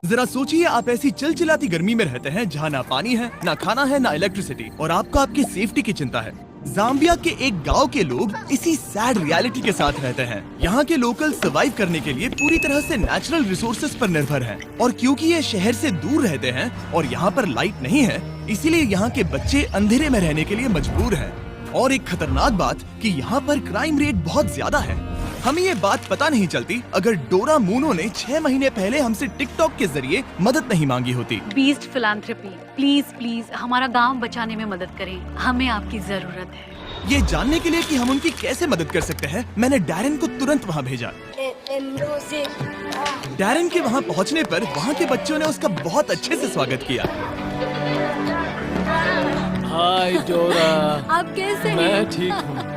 जरा सोचिए, आप ऐसी चिलचिलाती गर्मी में रहते हैं जहाँ ना पानी है, ना खाना है, ना इलेक्ट्रिसिटी, और आपको आपकी सेफ्टी की चिंता है। जाम्बिया के एक गांव के लोग इसी सैड रियलिटी के साथ रहते हैं। यहाँ के लोकल सर्वाइव करने के लिए पूरी तरह से नेचुरल रिसोर्सेज पर निर्भर हैं। और क्योंकि ये शहर से दूर रहते हैं और यहाँ पर लाइट नहीं है, इसीलिए यहाँ के बच्चे अंधेरे में रहने के लिए मजबूर हैं। और एक खतरनाक बात कि यहाँ पर क्राइम रेट बहुत ज्यादा है। हमें ये बात पता नहीं चलती अगर डोरा मूनो ने 6 महीने पहले हमसे टिकटॉक के जरिए मदद नहीं मांगी होती। बीस्ट फिलैंथ्रोपी, प्लीज प्लीज हमारा गांव बचाने में मदद करें, हमें आपकी जरूरत है। ये जानने के लिए कि हम उनकी कैसे मदद कर सकते हैं, मैंने डैरन को तुरंत वहाँ भेजा। डैरन के वहाँ पहुँचने पर वहाँ के बच्चों ने उसका बहुत अच्छे से स्वागत किया। हाय डोरा। आप कैसे हैं? मैं ठीक हूँ।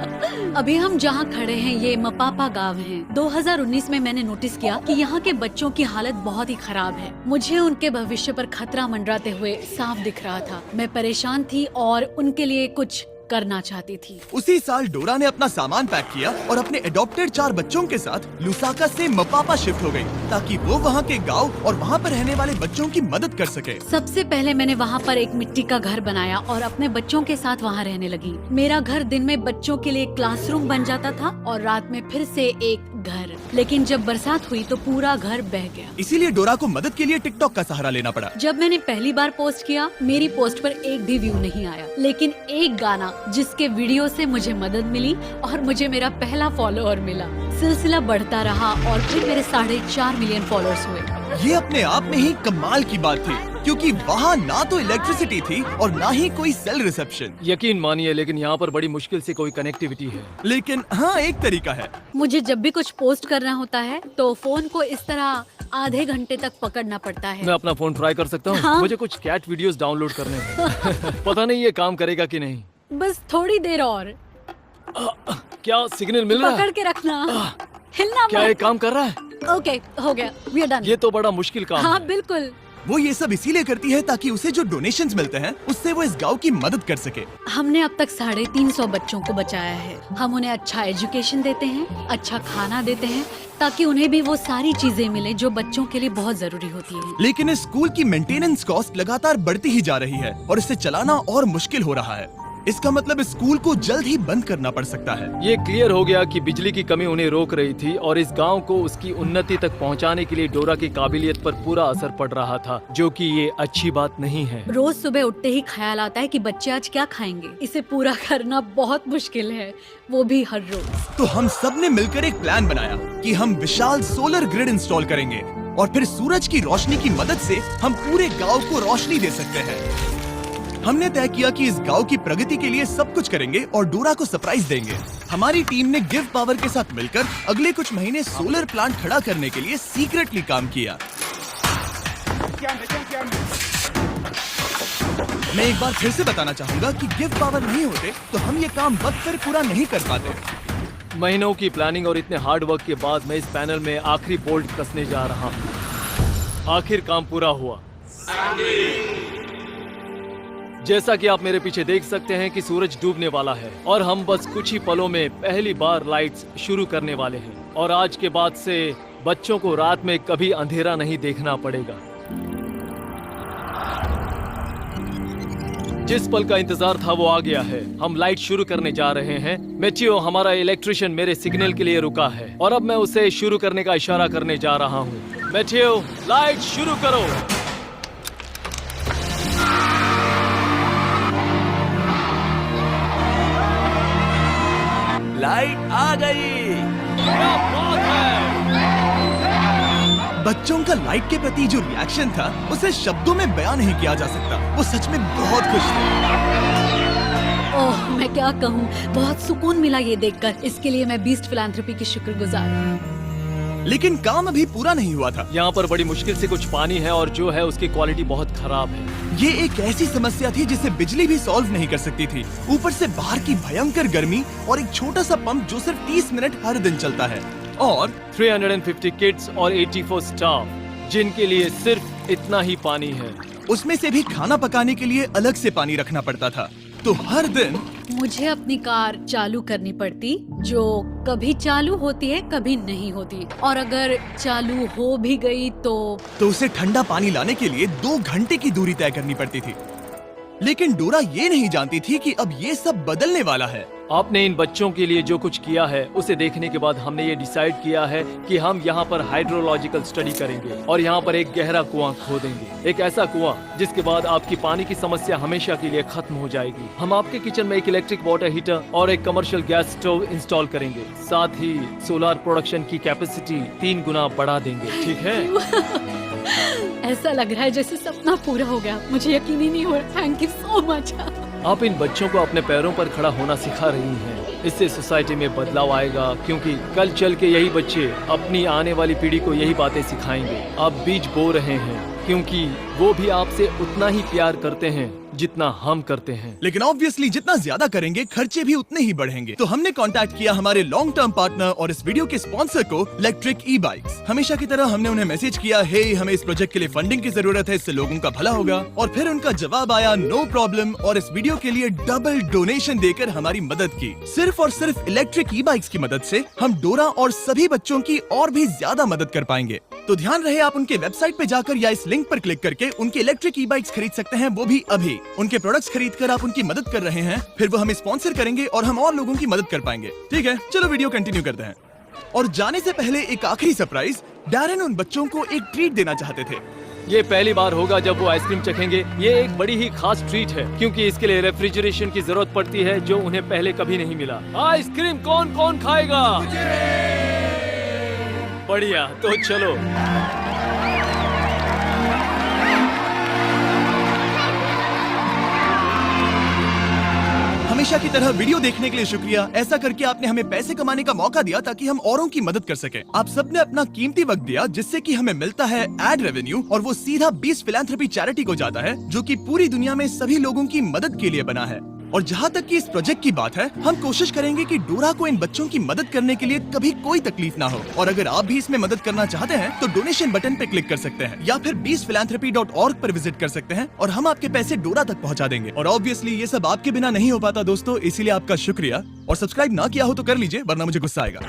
अभी हम जहाँ खड़े हैं ये मपापा गांव है। 2019 में मैंने नोटिस किया कि यहाँ के बच्चों की हालत बहुत ही खराब है। मुझे उनके भविष्य पर खतरा मंडराते हुए साफ दिख रहा था। मैं परेशान थी और उनके लिए कुछ करना चाहती थी। उसी साल डोरा ने अपना सामान पैक किया और अपने एडॉप्टेड 4 बच्चों के साथ लुसाका से मपापा शिफ्ट हो गई, ताकि वो वहाँ के गांव और वहाँ पर रहने वाले बच्चों की मदद कर सके। सबसे पहले मैंने वहाँ पर एक मिट्टी का घर बनाया और अपने बच्चों के साथ वहाँ रहने लगी। मेरा घर दिन में बच्चों के लिए क्लासरूम बन जाता था और रात में फिर से एक घर। लेकिन जब बरसात हुई तो पूरा घर बह गया। इसीलिए डोरा को मदद के लिए टिकटॉक का सहारा लेना पड़ा। जब मैंने पहली बार पोस्ट किया, मेरी पोस्ट पर एक भी व्यू नहीं आया, लेकिन एक गाना जिसके वीडियो से मुझे मदद मिली और मुझे मेरा पहला फॉलोअर मिला। सिलसिला बढ़ता रहा और फिर मेरे 4.5 मिलियन फॉलोअर्स हुए। ये अपने आप में ही कमाल की बात थी, क्योंकि वहाँ ना तो इलेक्ट्रिसिटी थी और ना ही कोई सेल रिसेप्शन। यकीन मानिए, लेकिन यहाँ पर बड़ी मुश्किल से कोई कनेक्टिविटी है। लेकिन हाँ, एक तरीका है। मुझे जब भी कुछ पोस्ट करना होता है तो फोन को इस तरह आधे घंटे तक पकड़ना पड़ता है। मैं अपना फोन ट्राई कर सकता हूँ? हाँ? मुझे कुछ कैट वीडियोस डाउनलोड करने हैं। पता नहीं ये काम करेगा कि नहीं। बस थोड़ी देर और। क्या सिग्नल मिल रहा पकड़ है? के रखना, हिलना क्या मत। ये काम कर रहा है? ओके, हो गया, वी आर डन। ये तो बड़ा मुश्किल काम हाँ है। बिल्कुल। वो ये सब इसीलिए करती है ताकि उसे जो डोनेशंस मिलते हैं उससे वो इस गांव की मदद कर सके। हमने अब तक 350 बच्चों को बचाया है। हम उन्हें अच्छा एजुकेशन देते हैं, अच्छा खाना देते हैं, ताकि उन्हें भी वो सारी चीजें मिले जो बच्चों के लिए बहुत जरूरी होती है। लेकिन इस स्कूल की मेंटेनेंस कॉस्ट लगातार बढ़ती ही जा रही है और इसे चलाना और मुश्किल हो रहा है। इसका मतलब इस स्कूल को जल्द ही बंद करना पड़ सकता है। ये क्लियर हो गया कि बिजली की कमी उन्हें रोक रही थी और इस गांव को उसकी उन्नति तक पहुंचाने के लिए डोरा की काबिलियत पर पूरा असर पड़ रहा था, जो कि ये अच्छी बात नहीं है। रोज सुबह उठते ही ख्याल आता है कि बच्चे आज क्या खाएंगे। इसे पूरा करना बहुत मुश्किल है, वो भी हर रोज। तो हम सब ने मिलकर एक प्लान बनाया कि हम विशाल सोलर ग्रिड इंस्टॉल करेंगे और फिर सूरज की रोशनी की मदद से हम पूरे गाँव को रोशनी दे सकते हैं। हमने तय किया कि इस गांव की प्रगति के लिए सब कुछ करेंगे और डोरा को सरप्राइज देंगे। हमारी टीम ने गिव पावर के साथ मिलकर अगले कुछ महीने सोलर प्लांट खड़ा करने के लिए सीक्रेटली काम किया। मैं एक बार फिर से बताना चाहूंगा कि गिव पावर नहीं होते तो हम ये काम वक्त पर पूरा नहीं कर पाते। महीनों की प्लानिंग और इतने हार्ड वर्क के बाद मैं इस पैनल में आखिरी बोल्ट कसने जा रहा हूँ। आखिर काम पूरा हुआ। जैसा कि आप मेरे पीछे देख सकते हैं कि सूरज डूबने वाला है और हम बस कुछ ही पलों में पहली बार लाइट्स शुरू करने वाले हैं। और आज के बाद से बच्चों को रात में कभी अंधेरा नहीं देखना पड़ेगा। जिस पल का इंतजार था वो आ गया है। हम लाइट शुरू करने जा रहे हैं। मैथियो, हमारा इलेक्ट्रिशियन, मेरे सिग्नल के लिए रुका है और अब मैं उसे शुरू करने का इशारा करने जा रहा हूँ। मैथियो, लाइट शुरू करो। लाइट आ गई। क्या बात है! बच्चों का लाइट के प्रति जो रिएक्शन था उसे शब्दों में बयां नहीं किया जा सकता। वो सच में बहुत खुश थे। ओह, मैं क्या कहूँ, बहुत सुकून मिला ये देखकर। इसके लिए मैं बीस्ट फिलैंथ्रोपी की शुक्रगुजार हूँ। लेकिन काम अभी पूरा नहीं हुआ था। यहाँ पर बड़ी मुश्किल से कुछ पानी है और जो है उसकी क्वालिटी बहुत खराब है। ये एक ऐसी समस्या थी जिसे बिजली भी सॉल्व नहीं कर सकती थी। ऊपर से बाहर की भयंकर गर्मी और एक छोटा सा पंप जो सिर्फ 30 मिनट हर दिन चलता है और 350 किड्स और 84 स्टाफ, जिनके लिए सिर्फ इतना ही पानी है। उसमें से भी खाना पकाने के लिए अलग से पानी रखना पड़ता था। तो हर दिन मुझे अपनी कार चालू करनी पड़ती, जो कभी चालू होती है कभी नहीं होती, और अगर चालू हो भी गई तो उसे ठंडा पानी लाने के लिए 2 घंटे की दूरी तय करनी पड़ती थी। लेकिन डोरा ये नहीं जानती थी कि अब ये सब बदलने वाला है। आपने इन बच्चों के लिए जो कुछ किया है उसे देखने के बाद हमने ये डिसाइड किया है कि हम यहाँ पर हाइड्रोलॉजिकल स्टडी करेंगे और यहाँ पर एक गहरा कुआं खोदेंगे, एक ऐसा कुआं जिसके बाद आपकी पानी की समस्या हमेशा के लिए खत्म हो जाएगी। हम आपके किचन में एक इलेक्ट्रिक वाटर हीटर और एक कमर्शियल गैस स्टोव इंस्टॉल करेंगे, साथ ही सोलर प्रोडक्शन की कैपेसिटी 3 गुना बढ़ा देंगे। ठीक है? ऐसा लग रहा है जैसे सपना पूरा हो गया। मुझे यकीन ही नहीं हो रहा। Thank you so much. आप इन बच्चों को अपने पैरों पर खड़ा होना सिखा रही हैं। इससे सोसाइटी में बदलाव आएगा, क्योंकि कल चल के यही बच्चे अपनी आने वाली पीढ़ी को यही बातें सिखाएंगे। आप बीज बो रहे हैं, क्योंकि वो भी आपसे उतना ही प्यार करते हैं जितना हम करते हैं। लेकिन ऑब्वियसली जितना ज्यादा करेंगे खर्चे भी उतने ही बढ़ेंगे। तो हमने कांटेक्ट किया हमारे लॉन्ग टर्म पार्टनर और इस वीडियो के स्पॉन्सर को, इलेक्ट्रिक ई बाइक्स। हमेशा की तरह हमने उन्हें मैसेज किया, हे हमें इस प्रोजेक्ट के लिए फंडिंग की जरूरत है, इससे लोगों का भला होगा। और फिर उनका जवाब आया, नो प्रॉब्लम, और इस वीडियो के लिए डबल डोनेशन देकर हमारी मदद की। सिर्फ और सिर्फ इलेक्ट्रिक ई बाइक्स की मदद से हम डोरा और सभी बच्चों की और भी ज्यादा मदद कर पाएंगे। तो ध्यान रहे, आप उनके वेबसाइट पे जाकर या इस लिंक पर क्लिक करके उनके इलेक्ट्रिक ई बाइक्स खरीद सकते हैं, वो भी अभी। उनके प्रोडक्ट्स खरीदकर आप उनकी मदद कर रहे हैं, फिर वो हमें स्पॉन्सर करेंगे और हम और लोगों की मदद कर पाएंगे। ठीक है, चलो वीडियो कंटिन्यू करते हैं। और जाने से पहले एक आखिरी सरप्राइज, डैरेन उन बच्चों को एक ट्रीट देना चाहते थे। ये पहली बार होगा जब वो आइसक्रीम चखेंगे। ये एक बड़ी ही खास ट्रीट है, क्योंकि इसके लिए रेफ्रिजरेशन की जरूरत पड़ती है, जो उन्हें पहले कभी नहीं मिला। आइसक्रीम कौन कौन खाएगा? बढ़िया, तो चलो। हमेशा की तरह वीडियो देखने के लिए शुक्रिया। ऐसा करके आपने हमें पैसे कमाने का मौका दिया ताकि हम औरों की मदद कर सके। आप सबने अपना कीमती वक्त दिया, जिससे कि हमें मिलता है एड रेवेन्यू, और वो सीधा 20 फिलैंथ्रोपी चैरिटी को जाता है, जो कि पूरी दुनिया में सभी लोगों की मदद के लिए बना है। और जहाँ तक कि इस प्रोजेक्ट की बात है, हम कोशिश करेंगे कि डोरा को इन बच्चों की मदद करने के लिए कभी कोई तकलीफ ना हो। और अगर आप भी इसमें मदद करना चाहते हैं तो डोनेशन बटन पे क्लिक कर सकते हैं, या फिर 20philanthropy.org पर विजिट कर सकते हैं और हम आपके पैसे डोरा तक पहुँचा देंगे। और ऑब्वियसली ये सब आपके बिना नहीं हो पाता दोस्तों, इसीलिए आपका शुक्रिया। और सब्सक्राइब ना किया हो तो कर लीजिए, वरना मुझे गुस्सा आएगा।